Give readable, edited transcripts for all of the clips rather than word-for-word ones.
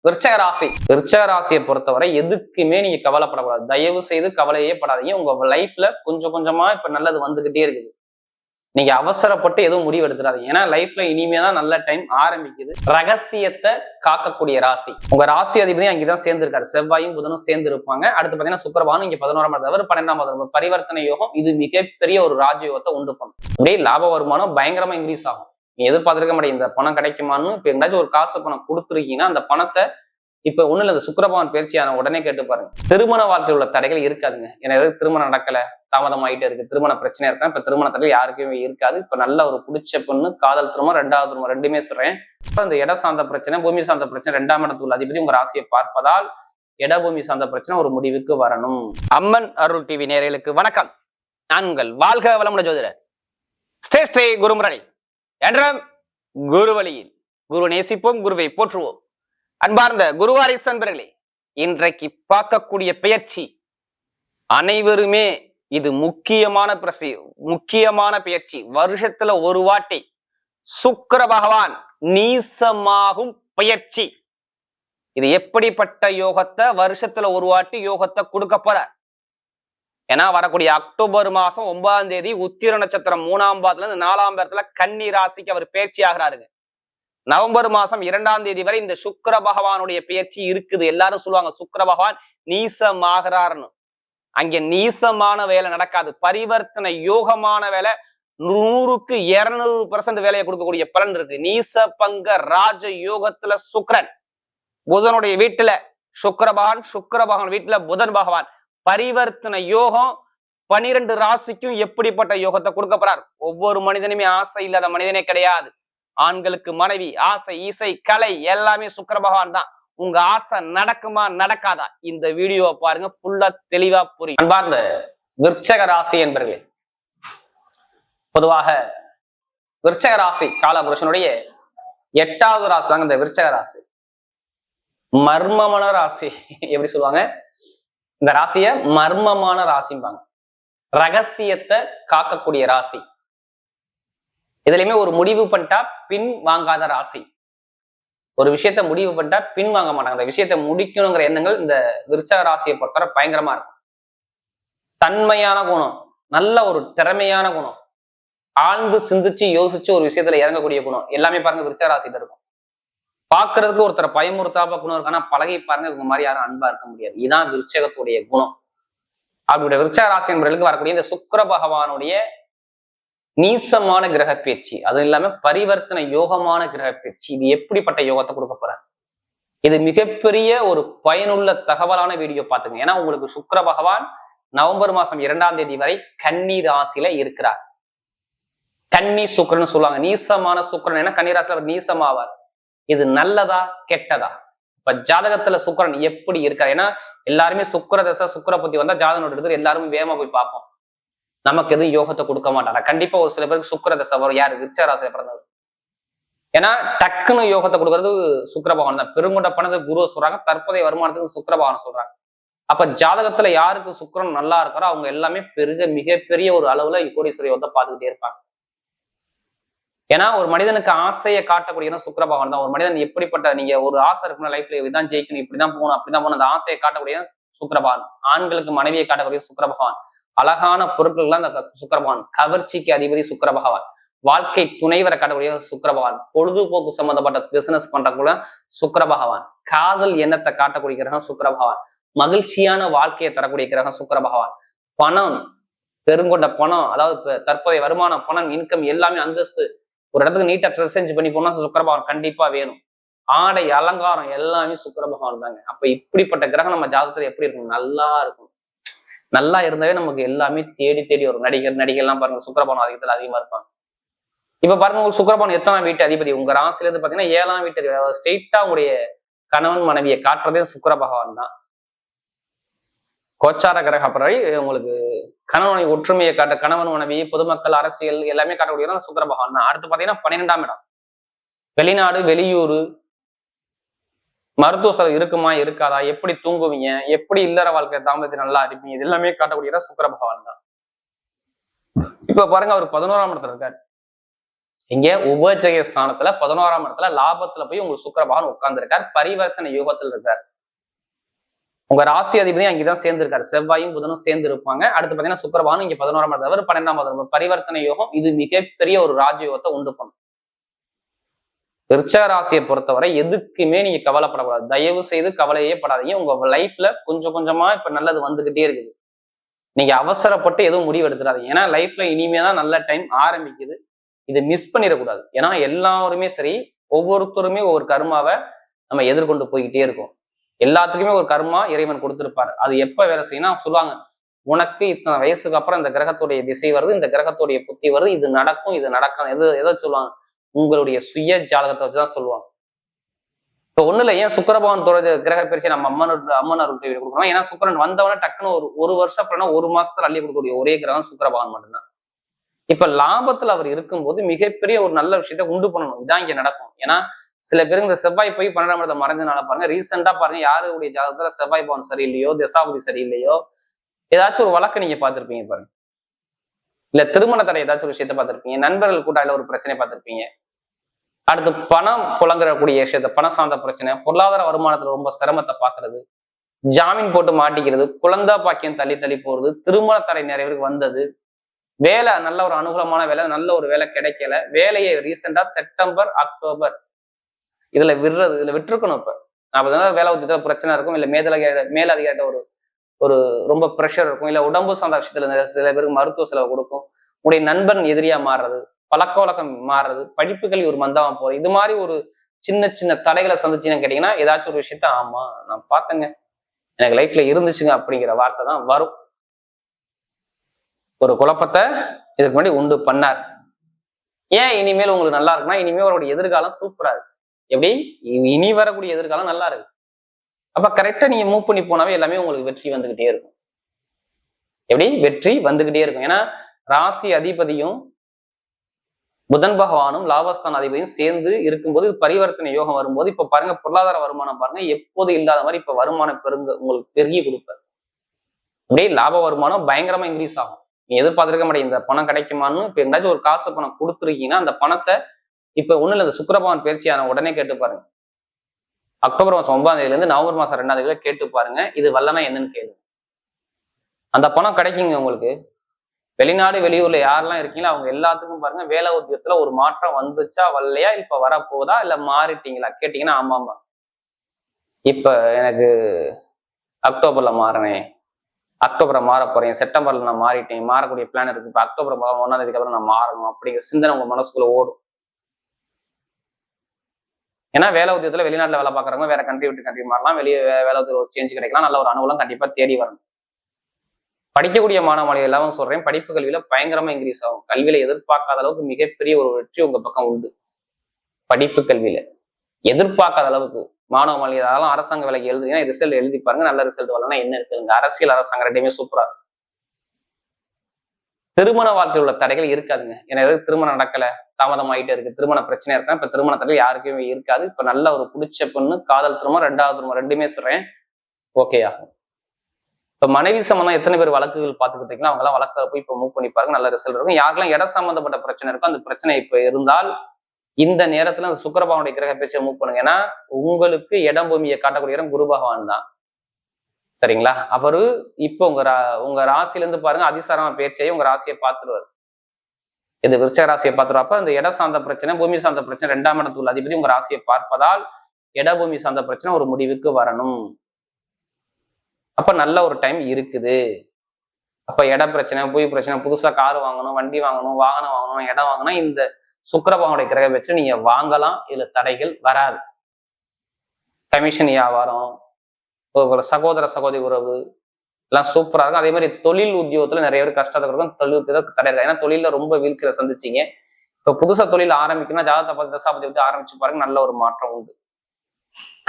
விருச்சக ராசியை பொறுத்தவரை எதுக்குமே நீங்க கவலைப்படக்கூடாது. தயவு செய்து கவலையே படாதீங்க. உங்க லைஃப்ல கொஞ்சம் கொஞ்சமா இப்ப நல்லது வந்துகிட்டே இருக்குது. நீங்க அவசரப்பட்டு எதுவும் முடிவு எடுத்துறாதீங்க. ஏன்னா லைஃப்ல இனிமேதான் நல்ல டைம் ஆரம்பிக்குது. ரகசியத்தை காக்கக்கூடிய ராசி உங்க ராசி அதிபதி அங்கேதான் சேர்ந்திருக்காரு. செவ்வாயும் புதனும் சேர்ந்து இருப்பாங்க. அடுத்து பாத்தீங்கன்னா சுக்கிரபானும் இங்க 11ஆம் இடத்துல 12ஆம் இடத்துல பரிவர்த்தனை யோகம். இது மிகப்பெரிய ஒரு ராஜயோகத்தை உண்டு பண்ணும். அப்படியே லாப வருமானம் பயங்கரமா இன்க்ரீஸ் ஆகும். நீ எதிர்பார்த்திருக்க மாட்டேங்க இந்த பணம் கிடைக்குமான்னு. இப்ப எங்கேயாச்சும் ஒரு காசு பணம் கொடுத்துருக்கீங்கன்னா அந்த பணத்தை இப்ப ஒண்ணு இல்ல, இந்த சுக்கிரபகவான் பயிற்சியான உடனே கேட்டு பாருங்க. திருமண வாழ்க்கையில் உள்ள தடைகள் இருக்காதுங்க. எனக்கு திருமணம் நடக்கல, தாமதம் ஆயிட்டே இருக்கு, திருமண பிரச்சனை இருக்கா, இப்ப திருமண தடைகள் யாருக்குமே இருக்காது. இப்ப நல்ல ஒரு பிடிச்ச பொண்ணு, காதல் திருமணம், ரெண்டாவது திருமணம் ரெண்டுமே சொல்றேன். இந்த இட சார்ந்த பிரச்சனை, பூமி சார்ந்த பிரச்சனை, 2ஆம் இடத்துல உள்ள அதிபதி உங்க ராசியை பார்ப்பதால் இடபூமி சார்ந்த பிரச்சனை ஒரு முடிவுக்கு வரணும். அம்மன் அருள் டிவி நேயர்களுக்கு வணக்கம். நான் உங்கள் வாழ்க வளமுடன் ஜோதிடர் ஸ்ரீ குருமுரளி என்றும் குரு வழியில் குரு நேசிப்போம், குருவை போற்றுவோம். அன்பார்ந்த குருவாரிசு அன்பர்களே, இன்றைக்கு பார்க்கக்கூடிய பெயர்ச்சி அனைவருமே இது முக்கியமான பயிற்சி. வருஷத்துல ஒரு வாட்டி சுக்கிர பகவான் நீசமாகும் பயிற்சி. இது எப்படிப்பட்ட யோகத்தை வருஷத்துல ஒரு வாட்டி யோகத்தை கொடுக்க போற. ஏன்னா வரக்கூடிய அக்டோபர் மாசம் 9ஆம் தேதி உத்திர நட்சத்திரம் 3ஆம் பாதத்துல இருந்து 4ஆம் பாதத்துல கன்னி ராசிக்கு அவர் பயிற்சி ஆகிறாருங்க. நவம்பர் மாசம் 2ஆம் தேதி வரை இந்த சுக்கிர பகவானுடைய பெயர்ச்சி இருக்குது. எல்லாரும் சொல்லுவாங்க சுக்கிர பகவான் நீசமாகிறார்னு. அங்க நீசமான வேலை நடக்காது. பரிவர்த்தனை யோகமான வேலை 100க்கு 200% வேலையை கொடுக்கக்கூடிய பலன் இருக்கு. நீச பங்க ராஜ யோகத்துல சுக்கிரன், புதனுடைய வீட்டுல சுக்கிர பகவான் வீட்டுல புதன் பகவான். பரிவர்த்தனை யோகம் 12 ராசிக்கும் எப்படிப்பட்ட யோகத்தை கொடுக்க போறார். ஒவ்வொரு மனிதனுமே ஆசை இல்லாத மனிதனே கிடையாது. ஆண்களுக்கு மனைவி, ஆசை, இசை, கலை எல்லாமே சுக்கிர பகவான் தான். உங்க ஆசை நடக்குமா நடக்காதா? இந்த வீடியோவை பாருங்க, ஃபுல்லா தெளிவா புரியும். அன்பார்ந்த விருச்சக ராசி என்பர்களே, பொதுவாக விருச்சக ராசி காலபுருஷனுடைய 8வது ராசி தாங்க இந்த விருச்சக ராசி. மர்மமான ராசி. எப்படி சொல்லுவாங்க? இந்த ராசிய மர்மமான ராசிம்பாங்க. ரகசியத்தை காக்கக்கூடிய ராசி. இதுலயுமே ஒரு முடிவு பண்ணிட்டா பின் வாங்காத ராசி. ஒரு விஷயத்த முடிவு பண்ணிட்டா பின் வாங்க மாட்டாங்க. அந்த விஷயத்த முடிக்கணுங்கிற எண்ணங்கள் இந்த விருச்சக ராசியை பொறுத்தவரை பயங்கரமா இருக்கும். தன்மையான குணம், நல்ல ஒரு திறமையான குணம், ஆழ்ந்து சிந்திச்சு யோசிச்சு ஒரு விஷயத்துல இறங்கக்கூடிய குணம் எல்லாமே பாருங்க விருச்சக ராசியில இருக்கும். பாக்குறதுக்கு ஒருத்தர் பயமுறுத்தாப்ப குணம் இருக்கு. ஆனா பழகி பாருங்க இவங்க மாதிரி யாரும் அன்பா இருக்க முடியாது. இதுதான் விருச்சகத்துடைய குணம். அப்படியோட விருச்சக ராசி என்பவர்களுக்கு வரக்கூடிய இந்த சுக்கிர பகவானுடைய நீசமான கிரக பயிற்சி, அது இல்லாம பரிவர்த்தனை யோகமான கிரக பயிற்சி, இது எப்படிப்பட்ட யோகத்தை கொடுக்க போற. இது மிகப்பெரிய ஒரு பயனுள்ள தகவலான வீடியோ பாத்துங்க. ஏன்னா உங்களுக்கு சுக்கிர பகவான் நவம்பர் மாசம் 2ஆம் தேதி வரை கன்னி ராசியில இருக்கிறார். கன்னி சுக்கிரன்னு சொல்லுவாங்க. நீசமான சுக்கிரன். ஏன்னா கன்னி ராசியில அவர் நீசமாவார். இது நல்லதா கெட்டதா? இப்ப ஜாதகத்துல சுக்கிரன் எப்படி இருக்காரு? ஏன்னா எல்லாருமே சுக்கிர தசை சுக்கிர புத்தி வந்தா ஜாதகம் எடுத்து எல்லாருமே வேகமா போய் பார்ப்போம். நமக்கு எதுவும் யோகத்தை கொடுக்க மாட்டாங்க. கண்டிப்பா ஒரு சில பேருக்கு சுக்கிர தசை வரும். யாரு? விருச்சக ராசியில பிறந்தவர். ஏன்னா டக்குன்னு யோகத்தை கொடுக்கறது சுக்கிர பகவான் தான். பெருங்கொண்ட பணத்தை குரு சொல்றாங்க, தற்போதைய வருமானத்துக்கு சுக்கிர பகவான் சொல்றாங்க. அப்ப ஜாதகத்துல யாருக்கு சுக்கிரன் நல்லா இருக்காரோ அவங்க எல்லாமே மிகப்பெரிய ஒரு அளவுல கோடீஸ்வர யோகத்தை பார்த்துக்கிட்டே இருப்பாங்க. ஏன்னா ஒரு மனிதனுக்கு ஆசையை காட்டக்கூடிய சுக்கிர பகவான் தான். ஒரு மனிதன் எப்படிப்பட்ட, நீங்க ஒரு ஆசை இருக்கணும் லைஃப்ல, இதுதான் ஜெயிக்கணும், இப்படிதான் போகணும், அப்படிதான் போகணும், அந்த ஆசையை காட்டக்கூடிய சுக்கிர பகவான். ஆண்களுக்கு மனைவியை காட்டக்கூடிய சுக்கிர பகவான். அழகான பொருட்கள்லாம் அந்த சுக்கிர பகவான். கவர்ச்சிக்கு அதிபதி சுக்கிர பகவான். வாழ்க்கை துணைவரை காட்டக்கூடிய சுக்கிர பகவான். பொழுதுபோக்கு சம்பந்தப்பட்ட பிசினஸ் பண்றக்குள்ள சுக்கிர பகவான். காதல் எண்ணத்தை காட்டக்கூடிய கிரகம் சுக்கிர பகவான். மகிழ்ச்சியான வாழ்க்கையை தரக்கூடிய கிரகம் சுக்கிர பகவான். பணம், பெருங்கொண்ட பணம், அதாவது தற்போதைய வருமானம், பணம், இன்கம் எல்லாமே அந்தஸ்து, ஒரு இடத்துக்கு நீட்டா ட்ரெஸ் பண்ணி போனா சுக்கிர பகவான் கண்டிப்பா வேணும். ஆடை அலங்காரம் எல்லாமே சுக்கிர பகவான் தாங்க. அப்ப இப்படிப்பட்ட கிரகம் நம்ம ஜாதகத்துல எப்படி இருக்கும்? நல்லா இருக்கும். நல்லா இருந்தாவே நமக்கு எல்லாமே தேடி தேடி வரும். நடிகர்லாம் பாருங்க சுக்கிர பகவான் அதிகத்துல அதிகமா இருப்பாங்க. இப்ப பாருங்க உங்களுக்கு சுக்கிர பகவான் எத்தனாம் வீட்டு அதிபதி? உங்க ராசில இருந்து பாத்தீங்கன்னா 7ஆம் வீட்டு அதிபதி. ஸ்ட்ரெயிட்டா உங்களுடைய கணவன் மனைவியை காட்டுறதே சுக்கிர பகவான் தான். கோச்சார கிரக அப்படி உங்களுக்கு கணவனை ஒற்றுமையை காட்ட, கணவன் மனைவி, பொதுமக்கள், அரசியல் எல்லாமே காட்டக்கூடியது சுக்கிர பகவான் தான். அடுத்து பாத்தீங்கன்னா 12ஆம் இடம். வெளிநாடு, வெளியூர், மருத்துவ செலவு இருக்குமா இருக்காதா, எப்படி தூங்குவீங்க, எப்படி இல்லற வாழ்க்கை தாம்பத்திய நல்லா இருப்பீங்க, இது எல்லாமே காட்டக்கூடியதா சுக்கிர பகவான் தான். இப்ப பாருங்க அவர் 11ஆம் இடத்துல இருக்காரு. இங்க உபஜய ஸ்தானத்துல 11ஆம் இடத்துல லாபத்துல போய் உங்களுக்கு சுக்கிர பகவான் உட்கார்ந்து இருக்கார், பரிவர்த்தனை யோகத்தில் இருக்கார். உங்க ராசி அதிபதியும் அங்கேதான் சேர்ந்திருக்காரு, செவ்வாயும் புதனும் சேர்ந்து இருப்பாங்க. அடுத்து பாத்தீங்கன்னா சுக்கிர பகவான் இங்க 11ஆம் இடத்துல 12ஆம் இடம் பரிவர்த்தனை யோகம். இது மிகப்பெரிய ஒரு ராஜயோகத்தை உண்டு பண்ணும். விருச்சிக ராசியை பொறுத்தவரை எதுக்குமே நீங்க கவலைப்படக்கூடாது. தயவு செய்து கவலையே படாதீங்க. உங்க லைஃப்ல கொஞ்சம் கொஞ்சமா இப்ப நல்லது வந்துகிட்டே இருக்குது. நீங்க அவசரப்பட்டு எதுவும் முடிவு எடுத்துடாதீங்க. ஏன்னா லைஃப்ல இனிமேதான் நல்ல டைம் ஆரம்பிக்குது. இதை மிஸ் பண்ணிடக்கூடாது. ஏன்னா எல்லாருமே சரி, ஒவ்வொருத்தருமே ஒவ்வொரு கர்மாவை நம்ம எதிர்கொண்டு போய்கிட்டே இருக்கோம். எல்லாத்துக்குமே ஒரு கர்மா இறைவன் கொடுத்திருப்பாரு. அது எப்ப வேலை செய்யணும் சொல்லுவாங்க, உனக்கு இத்தனை வயசுக்கு அப்புறம் இந்த கிரகத்துடைய திசை வருது, இந்த கிரகத்துடைய புத்தி வருது, இது நடக்கும், இது நடக்கும். எதை சொல்லுவாங்க? உங்களுடைய சுய ஜாதகத்தை வச்சுதான் சொல்லுவாங்க. இப்போ ஒண்ணு இல்லை, ஏன் சுக்கிர பகவான் கிரக பயிற்சி நம்ம அம்மன் அருள் டிவி கொடுக்கணும்? ஏன்னா சுக்கிரன் வந்தவன டக்குன்னு ஒரு வருஷம் அப்புறம் 1 மாசத்துல அள்ளி கொடுக்கக்கூடிய ஒரே கிரகம் சுக்கிர பகவான் மட்டும்தான். இப்ப லாபத்துல அவர் இருக்கும்போது மிகப்பெரிய ஒரு நல்ல விஷயத்த உண்டு பண்ணணும். இதான் இங்க நடக்கும். ஏன்னா சில பேருக்கு இந்த செவ்வாய் போய் 12ஆம் இடத்தை மறைஞ்சனால பாருங்க, ரீசெண்டா பாருங்க, யாருடைய ஜாதகத்துல செவ்வாய் பவன் சரியில்லையோ, தசாபதி சரியில்லையோ, ஏதாச்சும் ஒரு வழக்கு நீங்க பார்த்திருப்பீங்க பாருங்க. இல்ல திருமண தடை ஏதாச்சும் ஒரு விஷயத்த பார்த்திருப்பீங்க, நண்பர்கள் கூட்டாளில ஒரு பிரச்சனை பார்த்திருப்பீங்க. அடுத்து பணம் புழங்கக்கூடிய விஷயத்த, பணம் சார்ந்த பிரச்சனை, பொருளாதார வருமானத்துல ரொம்ப சிரமத்தை பாக்குறது, ஜாமீன் போட்டு மாட்டிக்கிறது, குழந்தை பாக்கியம் தள்ளி தள்ளி போறது, திருமண தடை நிறைய பேருக்கு வந்தது, வேலை நல்ல ஒரு அனுகூலமான வேலை, நல்ல ஒரு வேலை கிடைக்கல, வேலையை ரீசெண்டா செப்டம்பர் அக்டோபர் இதுல விட்டுருக்கணும். இப்ப நான் வேலை உத்தியத்துல பிரச்சனை இருக்கும், இல்ல மேலதிகாரிட்ட ஒரு ரொம்ப ப்ரெஷர் இருக்கும், இல்ல உடம்பு சார்ந்த விஷயத்துல சில பேருக்கு மருத்துவ செலவு கொடுக்கும், உங்களுடைய நண்பன் எதிரியா மாறுறது, பழக்க வழக்கம் மாறுறது, படிப்புகள் ஒரு மந்தமா போறது, இது மாதிரி ஒரு சின்ன சின்ன தடைகளை சந்திச்சுன்னு கேட்டீங்கன்னா ஏதாச்சும் ஒரு விஷயத்த ஆமா நான் பார்த்தேங்க, எனக்கு லைஃப்ல இருந்துச்சுங்க அப்படிங்கிற வார்த்தை தான் வரும். ஒரு குழப்பத்தை இதுக்கு முன்னாடி உண்டு பண்ணார். ஏன் இனிமேல் உங்களுக்கு நல்லா இருக்குன்னா, இனிமேல் அவருடைய எதிர்காலம் சூப்பரா இருக்கு. எப்படி இனி வரக்கூடிய எதிர்காலம் நல்லா இருக்கு. அப்ப கரெக்டா நீங்க மூவ் பண்ணி போனாவே எல்லாமே உங்களுக்கு வெற்றி வந்துகிட்டே இருக்கும். எப்படி வெற்றி வந்துகிட்டே இருக்கும். ஏன்னா ராசி அதிபதியும் புதன் பகவானும் லாபஸ்தான அதிபதியும் சேர்ந்து இருக்கும்போது பரிவர்த்தனை யோகம் வரும்போது இப்ப பாருங்க, பொருளாதார வருமானம் பாருங்க, எப்போது இல்லாத மாதிரி இப்ப வருமானம் உங்களுக்கு பெருகி கொடுப்பாரு. அப்படியே லாப வருமானம் பயங்கரமா இன்க்ரீஸ் ஆகும். நீ எதிர்பார்த்திருக்க மாட்டேங்க இந்த பணம் கிடைக்குமான்னு. இப்ப எங்கேயாச்சும் ஒரு காசு பணம் கொடுத்துருக்கீங்கன்னா அந்த பணத்தை இப்ப ஒண்ணு இல்லை, இந்த சுக்கிர பகவான் பயிற்சியான உடனே கேட்டு பாருங்க. அக்டோபர் மாசம் 9ஆம் தேதியில இருந்து நவம்பர் மாசம் 2ஆம் தேதியில கேட்டு பாருங்க, இது வல்லனா என்னன்னு கேளு. அந்த பணம் கிடைக்குங்க உங்களுக்கு. வெளிநாடு வெளியூர்ல யாரெல்லாம் இருக்கீங்களோ அவங்க எல்லாத்துக்கும் பாருங்க, வேலை உத்தியோகத்துல ஒரு மாற்றம் வந்துச்சா வரலையா, இப்ப வரப்போதா, இல்ல மாறிட்டீங்களா கேட்டீங்கன்னா ஆமாம்பா, இப்ப எனக்கு அக்டோபர்ல மாறினேன், அக்டோபரை மாற போறேன், செப்டம்பர்ல நான் மாறிட்டேன், மாறக்கூடிய பிளான் இருக்கு, இப்ப அக்டோபர் 1ஆம் தேதிக்கு அப்புறம் நான் மாறணும் அப்படிங்கிற சிந்தனை உங்க மனசுக்குள்ள ஓடும். ஏன்னா வேலை உத்தியோகத்துல வெளிநாட்டுல வேலை பார்க்குறவங்க வேற கண்ட்ரி விட்டு கண்ட்ரி மாறலாம், வெளியே வேலை உத்தியோக சேஞ்ச் கிடைக்கலாம், நல்ல ஒரு அனுகூலம் கண்டிப்பா தேடி வரணும். படிக்கக்கூடிய மாணவ மாணவிகள் எல்லாரும் சொல்றேன், படிப்பு கல்வியில பயங்கரமா இன்க்ரீஸ் ஆகும். கல்வியில எதிர்பார்க்காத அளவுக்கு மிகப்பெரிய ஒரு வெற்றி உங்க பக்கம் உண்டு. படிப்பு கல்வியில எதிர்பார்க்காத அளவுக்கு மாணவ மாணவிகள் அதெல்லாம் அரசாங்க வேலைக்கு எழுதுறீங்கன்னா ரிசல்ட் எழுதி பாருங்க, நல்ல ரிசல்ட் வரலன்னா என்ன இருக்குங்க, அரசியல் அரசாங்கம் ரெண்டுமே சூப்பரா இருக்கும். திருமண வாழ்க்கையில் உள்ள தடைகள் இருக்காதுங்க. எனக்கு திருமணம் நடக்கல, தாமதம் ஆகிட்டே இருக்கு, திருமண பிரச்சனை இருக்கா, இப்ப திருமண தடை யாருக்குமே இருக்காது. இப்ப நல்ல ஒரு பிடிச்ச பொண்ணு, காதல் திருமணம், 2வது திருமணம் ரெண்டுமே சொல்றேன் ஓகே ஆகும். இப்ப மனைவி சம்பந்தம் எத்தனை பேர் வழக்குகள் பார்த்துக்கிட்டு இருக்கீங்களா, அவங்க எல்லாம் வழக்குல போய் இப்ப மூவ் பண்ணி பாருங்க, நல்ல ரிசல்ட் இருக்கும். யாருக்கெல்லாம் இட சம்பந்தப்பட்ட பிரச்சனை இருக்கும், அந்த பிரச்சனை இப்ப இருந்தால் இந்த நேரத்துல அந்த சுக்கிர பகவானுடைய கிரக பேச்சை மூவ் பண்ணுங்க. ஏன்னா உங்களுக்கு இடம் பூமியை காட்டக்கூடிய இடம் குரு பகவான் தான், சரிங்களா? அவரு இப்ப உங்க ராசில இருந்து பாருங்க, அதிசாரமா பேச்சையே உங்க ராசியை பார்த்துருவாரு. இது விருச்சக ராசியை பார்த்துருவாப்ப இந்த இட சார்ந்த பிரச்சனை, பூமி சார்ந்த பிரச்சனை, 2ஆம் இடத்துல அதிபதி உங்க ராசியை பார்ப்பதால் இட பூமி சார்ந்த பிரச்சனை ஒரு முடிவுக்கு வரணும். அப்ப நல்ல ஒரு டைம் இருக்குது. அப்ப இட பிரச்சனை, பூமி பிரச்சனை, புதுசா கார் வாங்கணும், வண்டி வாங்கணும், வாகனம் வாங்கணும், இடம் வாங்கணும், இந்த சுக்கிர பகவானுடைய கிரக வச்சு நீங்க வாங்கலாம். இதுல தடைகள் வராது. கமிஷன் வியாபாரம், ஒரு சகோதர சகோதரி உறவு எல்லாம் சூப்பரா இருக்கும். அதே மாதிரி தொழில் உத்தியோகத்துல நிறைய பேர் கஷ்டத்தை கொடுக்கும், தொழில் உத்தியோகத்தை தடை இருக்கு. ஏன்னா தொழில ரொம்ப வீழ்ச்சியில சந்திச்சிங்க. இப்ப புதுசா தொழில் ஆரம்பிக்கணும்னா ஜாதகத்தை பார்த்து தசாபதி வந்து ஆரம்பிச்சு பாருங்க, நல்ல ஒரு மாற்றம் உண்டு.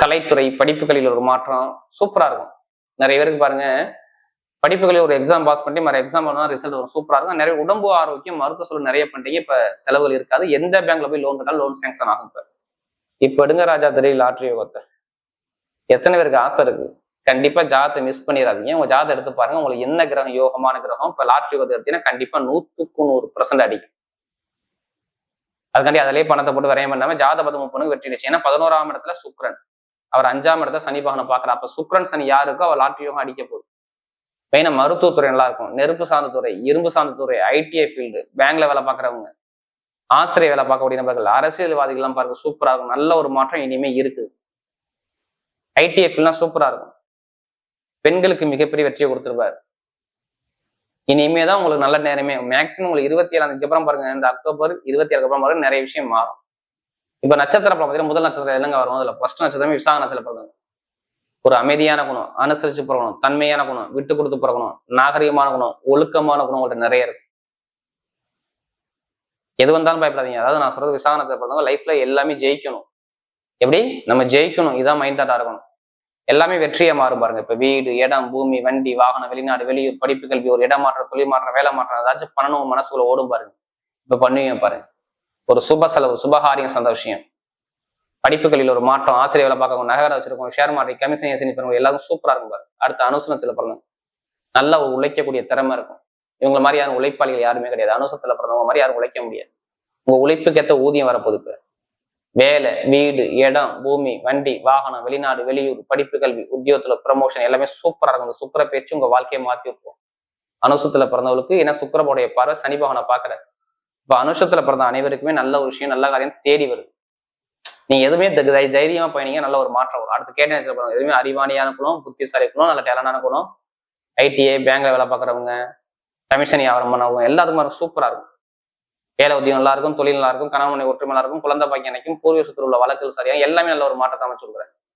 கலைத்துறை படிப்புகளில் ஒரு மாற்றம் சூப்பரா இருக்கும். நிறைய பேருக்கு பாருங்க, படிப்புகளில் ஒரு எக்ஸாம் பாஸ் பண்ணி மற்ற எக்ஸாம் பண்ணா ரிசல்ட் வரும், சூப்பரா இருக்கும். நிறைய உடம்பு ஆரோக்கியம், மருத்துவ செலவு நிறைய பண்ணிட்டீங்க, இப்ப செலவுகள் இருக்காது. எந்த பேங்க்ல போய் லோன் கேட்டாலும் லோன் சேங்ஷன் ஆகும். இப்ப எடுங்க ராஜா திரை லாட்ரி யோகத்தை. எத்தனை பேருக்கு ஆசை இருக்கு? கண்டிப்பா ஜாதத்தை மிஸ் பண்ணிடாதீங்க. உங்க ஜாதத்தை எடுத்து பாருங்க, உங்களுக்கு என்ன கிரகம் யோகமான கிரகம். இப்ப லாட்ரி யோகத்தை எடுத்தீங்கன்னா கண்டிப்பா 100% அடிக்கும். அதுக்காண்டி அதிலேயே பணத்தை போட்டு விரயம் பண்ணாம ஜாதபத முப்பனுக்கு வெற்றி நிச்சயம். ஏன்னா 11ஆம் இடத்துல சுக்கிரன், அவர் 5ஆம் இடத்துல சனி பகவானை பார்க்குறார். அப்ப சுக்கிரன் சனி யாருக்கோ அவர் லாட்டரி யோகம் அடிக்க போகுது. மெயினா மருத்துவத்துறை நல்லா இருக்கும், நெருப்பு சார்ந்த துறை, இரும்பு சார்ந்த துறை, ஐடிஐ ஃபீல்டு, பேங்க்ல வேலை பார்க்குறவங்க, ஆசிரியர் வேலை பார்க்கக்கூடிய நபர்கள், அரசியல்வாதிகள்லாம் பாருங்க சூப்பரா இருக்கும். நல்ல ஒரு மாற்றம் இனிமே இருக்குது. ஐடிஐ ஃபீல்ட்லாம் சூப்பரா இருக்கும். பெண்களுக்கு மிகப்பெரிய வெற்றியை கொடுத்துருப்பாரு. இனிமே தான் உங்களுக்கு நல்ல நேரமே. மேக்சிமம் உங்களுக்கு 27 அப்புறம் பாருங்க, இந்த அக்டோபர் 27 அப்புறம் பாருங்க நிறைய விஷயம் மாறும். இப்ப நட்சத்திரம் பார்த்தீங்கன்னா முதல் நட்சத்திரம் என்னங்க வரும்? அதுல ஃபர்ஸ்ட் நட்சத்திரமே விசாக நட்சத்திரம் பிறகு ஒரு அமைதியான குணம், அனுசரிச்சு பிறக்கணும், தன்மையான குணம், விட்டு கொடுத்து பிறக்கணும், நாகரிகமான குணம், ஒழுக்கமான குணம் உங்கள்கிட்ட நிறைய இருக்கு. எது வந்தாலும் பயப்படாதீங்க. அதாவது நான் சொல்றது விசாக நட்சத்திரம் பிறந்தவங்க லைஃப்ல எல்லாமே ஜெயிக்கணும். எப்படி நம்ம ஜெயிக்கணும், இதான் மைண்ட் தாட்டா இருக்கணும். எல்லாமே வெற்றியை மாறும் பாருங்க. இப்ப வீடு, இடம், பூமி, வண்டி, வாகனம், வெளிநாடு, வெளியூர், படிப்பு, கல்வி, ஒரு இடம் மாற்றம், தொழில் மாற்றம், வேலை மாற்றம், ஏதாச்சும் பண்ணணும் மனசுக்குள்ள ஓடும் பாருங்க. இப்ப பண்ணுவீங்க பாருங்க. ஒரு சுப செலவு, சுபகாரியம் சார்ந்த விஷயம், படிப்பு கல்வியில் ஒரு மாற்றம், ஆசிரியர் வேலை பார்க்கணும், நகர வச்சிருக்கோம், ஷேர் மார்க்கெட், கமிஷன் ஏசி பண்ணுவோம், எல்லாரும் சூப்பரா இருக்கும் பாருங்க. அடுத்த அனுசனத்துல பிறந்தவங்க நல்ல ஒரு உழைக்கக்கூடிய திறமை இருக்கும். இவங்க மாதிரி யாரும் உழைப்பாளிகள் யாருமே கிடையாது. அனுசத்துல பிறந்தவங்க மாதிரி யாரும் உழைக்க முடியாது. உங்க உழைப்புக்கேற்ற ஊதியம் வரப்போகுது. இப்ப வேலை, வீடு, இடம், பூமி, வண்டி, வாகனம், வெளிநாடு, வெளியூர், படிப்பு, கல்வி, உத்தியோகத்துல ப்ரமோஷன் எல்லாமே சூப்பரா இருக்கும். இந்த சுக்கிர பேச்சு உங்க வாழ்க்கையை மாற்றி விட்டுரும். அனுஷத்துல பிறந்தவங்களுக்கு ஏன்னா சுக்கிரனுடைய பார்வை சனி பகவானை பார்க்கற. இப்ப அனுஷத்துல பிறந்த அனைவருக்குமே நல்ல ஒரு விஷயம், நல்ல காரியம் தேடி வருது. நீங்க எதுவுமே தைரியமா பயணிங்க, நல்ல ஒரு மாற்றம் வரும். அடுத்து கேட்டேன் எதுவுமே அறிவாணியான குணம், புத்திசாலி குணம், நல்ல டேலண்டான குணம், ஐடிஐ பேங்க்ல வேலை பார்க்குறவங்க, கமிஷன் வியாபாரம் பண்ணவங்க எல்லாத்துக்கும் சூப்பரா இருக்கும். வேலை உத்தியோகம் நல்லா இருக்கும், தொழில் நல்லா இருக்கும், கணவனுடைய ஒற்றுமை நல்லா இருக்கும், குழந்தை பாக்கியம் நினைக்கும், பூர்வீக சொத்துல உள்ள வழக்குகள் சரியாக எல்லாமே நல்ல ஒரு மாற்றத்தை அமைச்சு கொடுக்குறேன்.